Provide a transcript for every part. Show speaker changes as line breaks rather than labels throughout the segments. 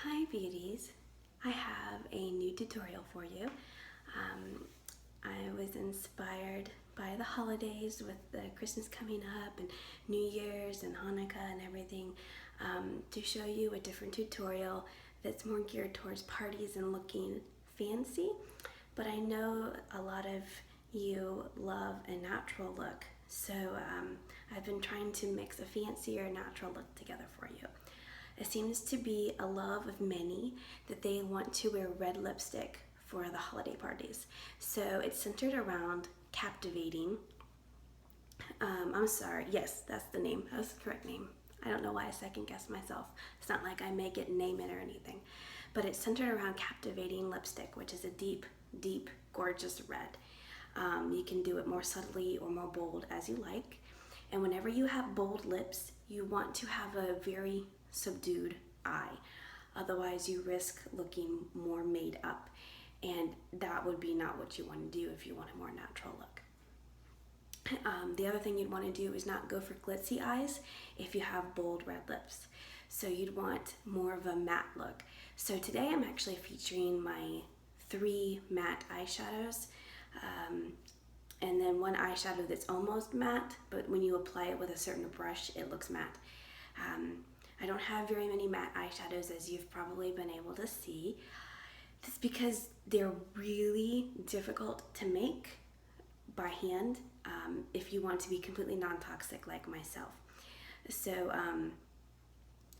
Hi beauties, I have a new tutorial for you. I was inspired by the holidays with the Christmas coming up and New Year's and Hanukkah and everything to show you a different tutorial that's more geared towards parties and looking fancy. But I know a lot of you love a natural look, so I've been trying to mix a fancier natural look together for you. It seems to be a love of many that they want to wear red lipstick for the holiday parties. So it's centered around captivating. I'm sorry, yes, that's the name. That's the correct name. I don't know why I second guessed myself. It's not like I make it, name it, or anything. But it's centered around captivating lipstick, which is a deep, deep, gorgeous red. You can do it more subtly or more bold as you like. And whenever you have bold lips, you want to have a very subdued eye. Otherwise, you risk looking more made up. And that would be not what you want to do if you want a more natural look. The other thing you'd want to do is not go for glitzy eyes if you have bold red lips. So you'd want more of a matte look. So today I'm actually featuring my 3 matte eyeshadows. And then one eyeshadow that's almost matte, but when you apply it with a certain brush, it looks matte. I don't have very many matte eyeshadows, as you've probably been able to see. That's because they're really difficult to make by hand if you want to be completely non-toxic like myself. So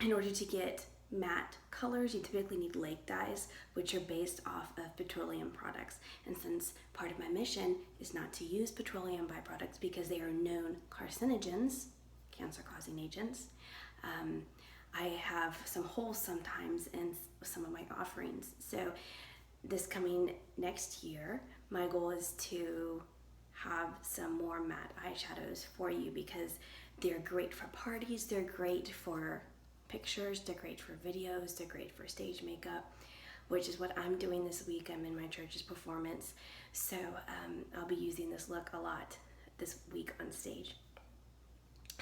in order to get matte colors, you typically need lake dyes, which are based off of petroleum products. And since part of my mission is not to use petroleum byproducts because they are known carcinogens, cancer-causing agents, I have some holes sometimes in some of my offerings. So this coming next year, my goal is to have some more matte eyeshadows for you because they're great for parties, they're great for pictures, they're great for videos, they're great for stage makeup, which is what I'm doing this week. I'm in my church's performance, so I'll be using this look a lot this week on stage.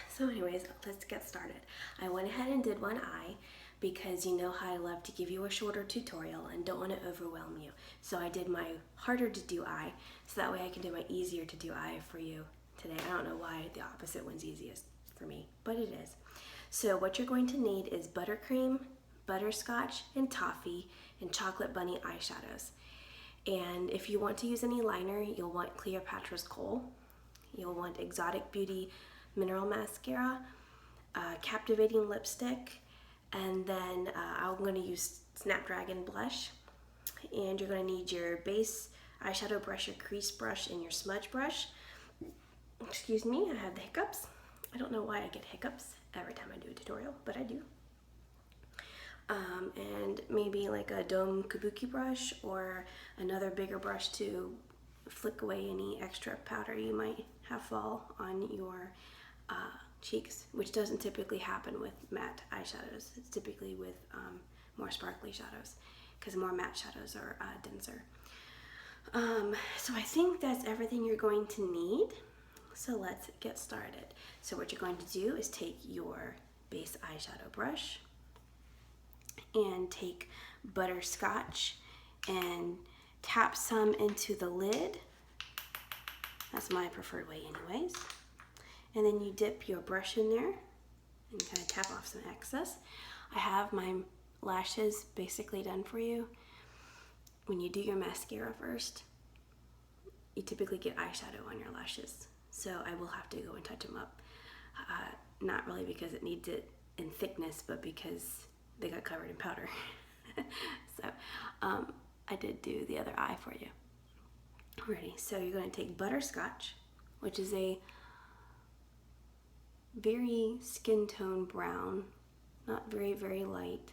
So anyways, let's get started. I went ahead and did one eye because you know how I love to give you a shorter tutorial and don't want to overwhelm you. So I did my harder to do eye so that way I can do my easier to do eye for you today. I don't know why the opposite one's easiest for me, but it is. So what you're going to need is Buttercream, Butterscotch, and Toffee, and Chocolate Bunny eyeshadows. And if you want to use any liner, you'll want Cleopatra's Kohl. You'll want Exotic Beauty Mineral Mascara, Captivating Lipstick, and then I'm going to use Snapdragon blush. And you're going to need your base eyeshadow brush, your crease brush, and your smudge brush. Excuse me, I have the hiccups. I don't know why I get hiccups every time I do a tutorial, but I do. And maybe like a dome kabuki brush or another bigger brush to flick away any extra powder you might have fall on your cheeks, which doesn't typically happen with matte eyeshadows. It's typically with more sparkly shadows because more matte shadows are denser. So I think that's everything you're going to need. So let's get started. So what you're going to do is take your base eyeshadow brush and take Butterscotch and tap some into the lid. That's my preferred way anyways. And then you dip your brush in there and kind of tap off some excess. I have my lashes basically done for you. When you do your mascara first, you typically get eyeshadow on your lashes. So I will have to go and touch them up. Not really because it needs it in thickness, but because they got covered in powder. So I did do the other eye for you. Alrighty, so you're going to take Butterscotch, which is a very skin tone brown, not very, very light.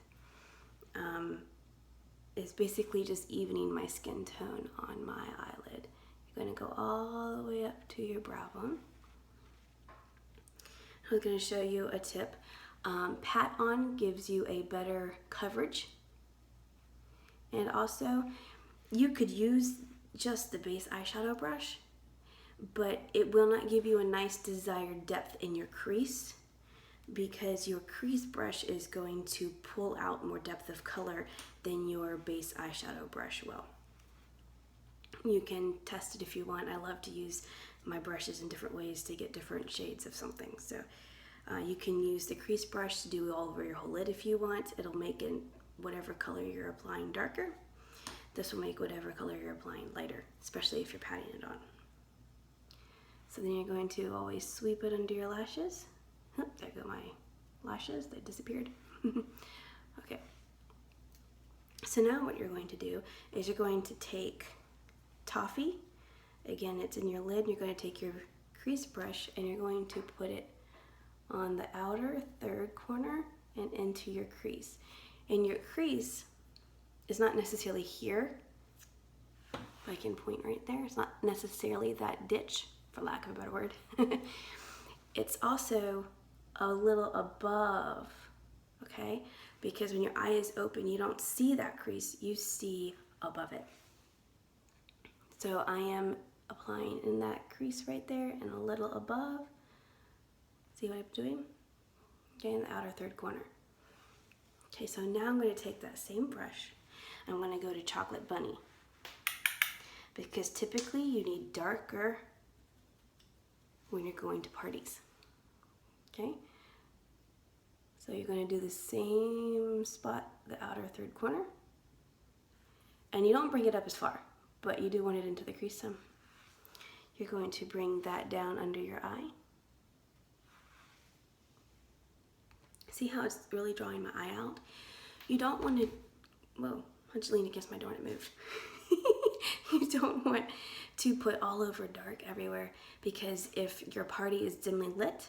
It's basically just evening my skin tone on my eyelid. You're going to go all the way up to your brow bone. I'm going to show you a tip. Pat on gives you a better coverage. And also, you could use just the base eyeshadow brush, but it will not give you a nice desired depth in your crease. because your crease brush is going to pull out more depth of color than your base eyeshadow brush will. You can test it if you want. I love to use my brushes in different ways to get different shades of something. So you can use the crease brush to do all over your whole lid if you want. It'll make it whatever color you're applying darker. This will make whatever color you're applying lighter, especially if you're patting it on. So then you're going to always sweep it under your lashes. Oh, there go my lashes, they disappeared. Okay. So now what you're going to do is you're going to take Toffee. Again, it's in your lid. You're going to take your crease brush and you're going to put it on the outer third corner and into your crease. And your crease is not necessarily here. If I can point right there, it's not necessarily that ditch, for lack of a better word. It's also a little above, okay? Because when your eye is open, you don't see that crease, you see above it. So I am applying in that crease right there and a little above. See what I'm doing? Okay, in the outer third corner. Okay, so now I'm going to take that same brush. I'm going to go to Chocolate Bunny. Because typically you need darker when you're going to parties. Okay? So you're going to do the same spot, the outer third corner. And you don't bring it up as far, but you do want it into the crease some. You're going to bring that down under your eye. See how it's really drawing my eye out? You don't want to, whoa, I just leaned against my door and it moved. You don't want to put all over dark everywhere, because if your party is dimly lit,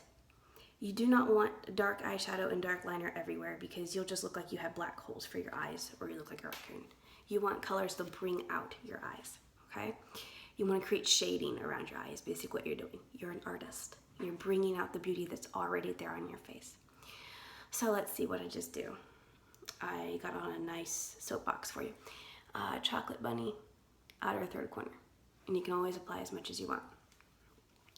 you do not want dark eyeshadow and dark liner everywhere, because you'll just look like you have black holes for your eyes, or you look like a raccoon. You want colors to bring out your eyes, okay? You want to create shading around your eyes, basically what you're doing. You're an artist. You're bringing out the beauty that's already there on your face. So let's see what I just do. I got on a nice soapbox for you. Chocolate Bunny, outer third corner. And you can always apply as much as you want.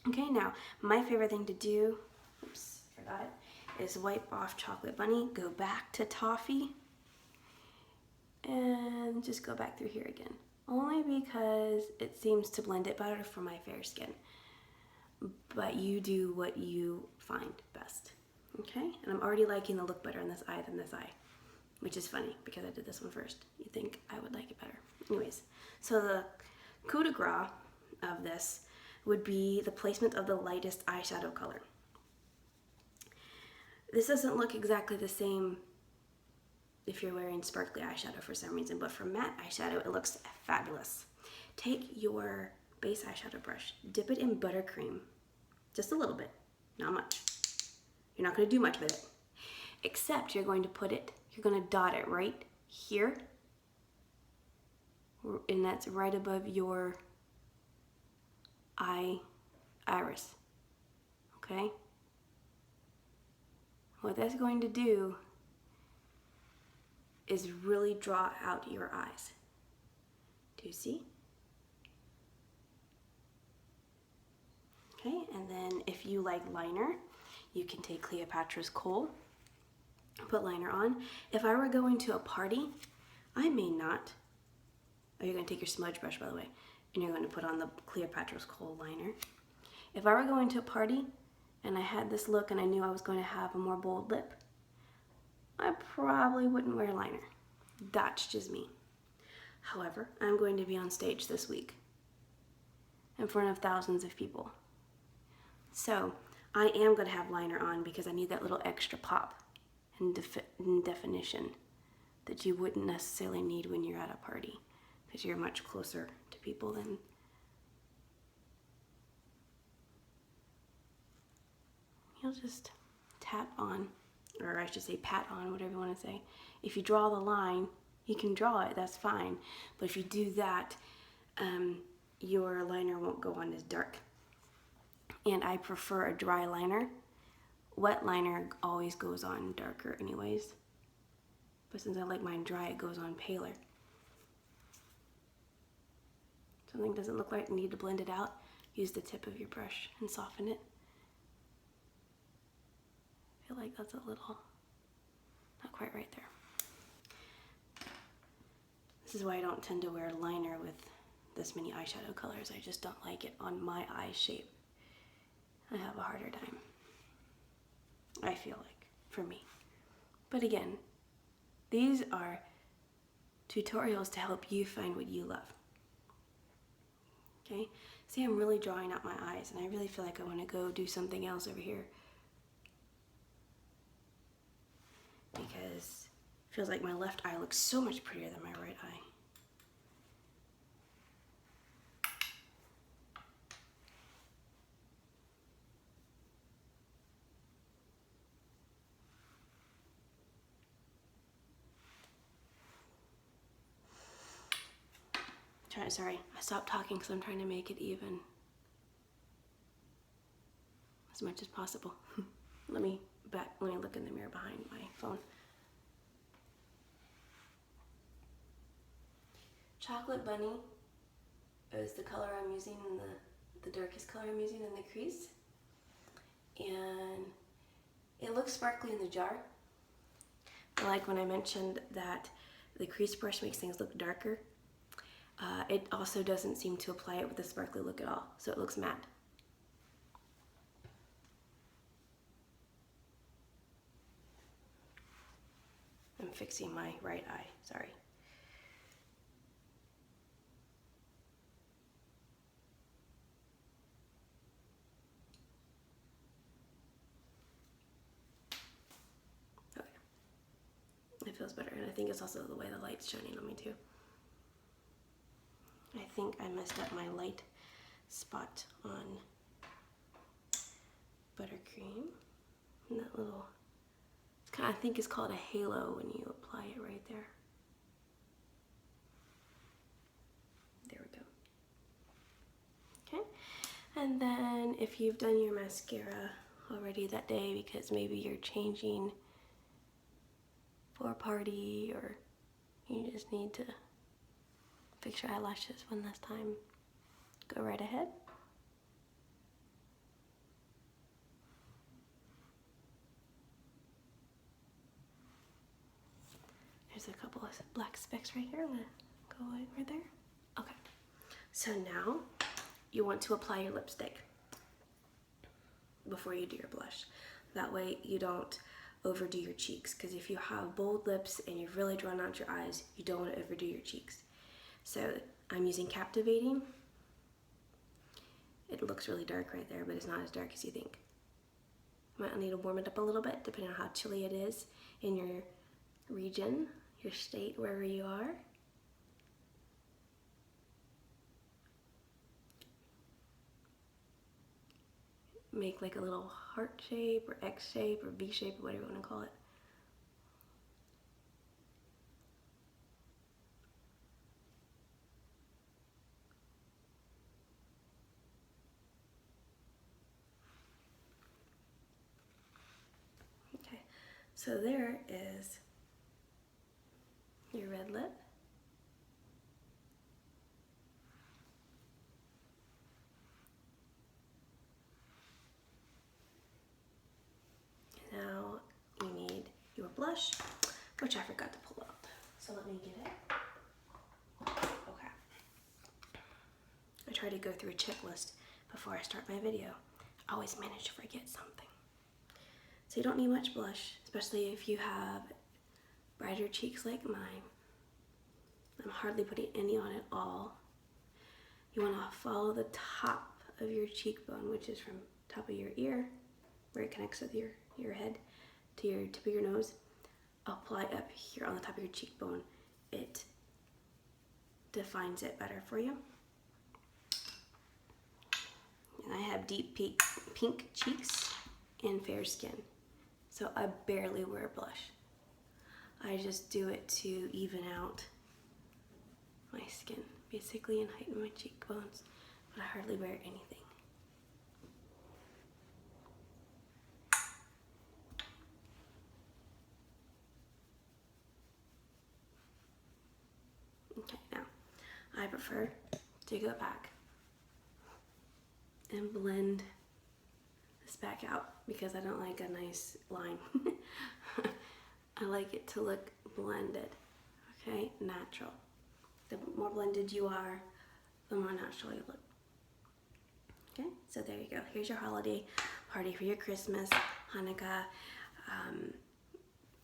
Okay, now, my favorite thing to do, oops, forgot it, is wipe off Chocolate Bunny, go back to Toffee, and just go back through here again. Only because it seems to blend it better for my fair skin. But you do what you find best. Okay, and I'm already liking the look better in this eye than this eye, which is funny because I did this one first. You'd think I would like it better. Anyways, so the coup de grace of this would be the placement of the lightest eyeshadow color. This doesn't look exactly the same if you're wearing sparkly eyeshadow for some reason, but for matte eyeshadow, it looks fabulous. Take your base eyeshadow brush, dip it in Buttercream, just a little bit, not much. You're not going to do much with it, except you're going to dot it right here, and that's right above your iris, okay? What that's going to do is really draw out your eyes. Do you see? Okay, and then if you like liner, you can take Cleopatra's Kohl, put liner on. If I were going to a party, I may not. Oh, you're going to take your smudge brush, by the way, and you're going to put on the Cleopatra's Kohl liner. If I were going to a party and I had this look and I knew I was going to have a more bold lip, I probably wouldn't wear liner. That's just me. However, I'm going to be on stage this week in front of thousands of people. So I am going to have liner on because I need that little extra pop and definition that you wouldn't necessarily need when you're at a party, because you're much closer to people than you'll just tap on, or I should say pat on, whatever you want to say. If you draw the line, you can draw it, that's fine. But if you do that, your liner won't go on as dark. And I prefer a dry liner. Wet liner always goes on darker anyways. But since I like mine dry, it goes on paler. Something doesn't look like you need to blend it out, use the tip of your brush and soften it. feel like that's a little, not quite right there. This is why I don't tend to wear liner with this many eyeshadow colors. I just don't like it on my eye shape. I have a harder time, I feel like, for me. But again, these are tutorials to help you find what you love. Okay? See, I'm really drawing out my eyes, and I really feel like I want to go do something else over here. Because it feels like my left eye looks so much prettier than my right eye. Sorry, I stopped talking because I'm trying to make it even as much as possible. Let me look in the mirror behind my phone. Chocolate Bunny is the color I'm using, in the darkest color I'm using in the crease. And it looks sparkly in the jar. But like when I mentioned that the crease brush makes things look darker, it also doesn't seem to apply it with a sparkly look at all, so it looks matte. I'm fixing my right eye, sorry. Okay. It feels better, and I think it's also the way the light's shining on me too. I think I messed up my light spot on Buttercream. And that little, I think it's called a halo when you apply it right there. There we go. Okay, and then if you've done your mascara already that day, because maybe you're changing for a party or you just need to fix your eyelashes one last time, go right ahead. There's a couple of black specks right here. I'm gonna go over there. Okay, so now you want to apply your lipstick before you do your blush. That way you don't overdo your cheeks, because if you have bold lips and you've really drawn out your eyes, you don't want to overdo your cheeks. So I'm using Captivating. It looks really dark right there, but it's not as dark as you think. You might need to warm it up a little bit depending on how chilly it is in your region, your state, wherever you are. Make like a little heart shape or X shape or V shape or whatever you want to call it. Okay, so there is your red lip. Now you need your blush, which I forgot to pull out. So let me get it. Okay. I try to go through a checklist before I start my video. I always manage to forget something. So you don't need much blush, especially if you have brighter cheeks like mine. I'm hardly putting any on at all. You want to follow the top of your cheekbone, which is from top of your ear, where it connects with your head, to your tip of your nose. Apply up here on the top of your cheekbone. It defines it better for you. And I have deep pink cheeks and fair skin, so I barely wear blush. I just do it to even out my skin, basically, and heighten my cheekbones, but I hardly wear anything. Okay, now I prefer to go back and blend this back out because I don't like a nice line. I like it to look blended, okay? Natural. The more blended you are, the more natural you look. Okay, so there you go. Here's your holiday party for your Christmas, Hanukkah,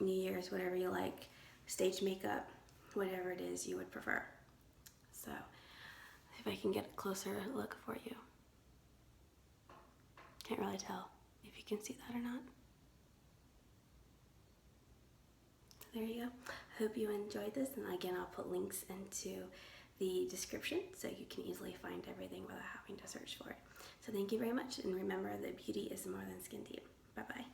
New Year's, whatever you like, stage makeup, whatever it is you would prefer. So, if I can get a closer look for you. Can't really tell if you can see that or not. So there you go. I hope you enjoyed this, and again, I'll put links into the description so you can easily find everything without having to search for it. So thank you very much, and remember that beauty is more than skin deep. Bye-bye.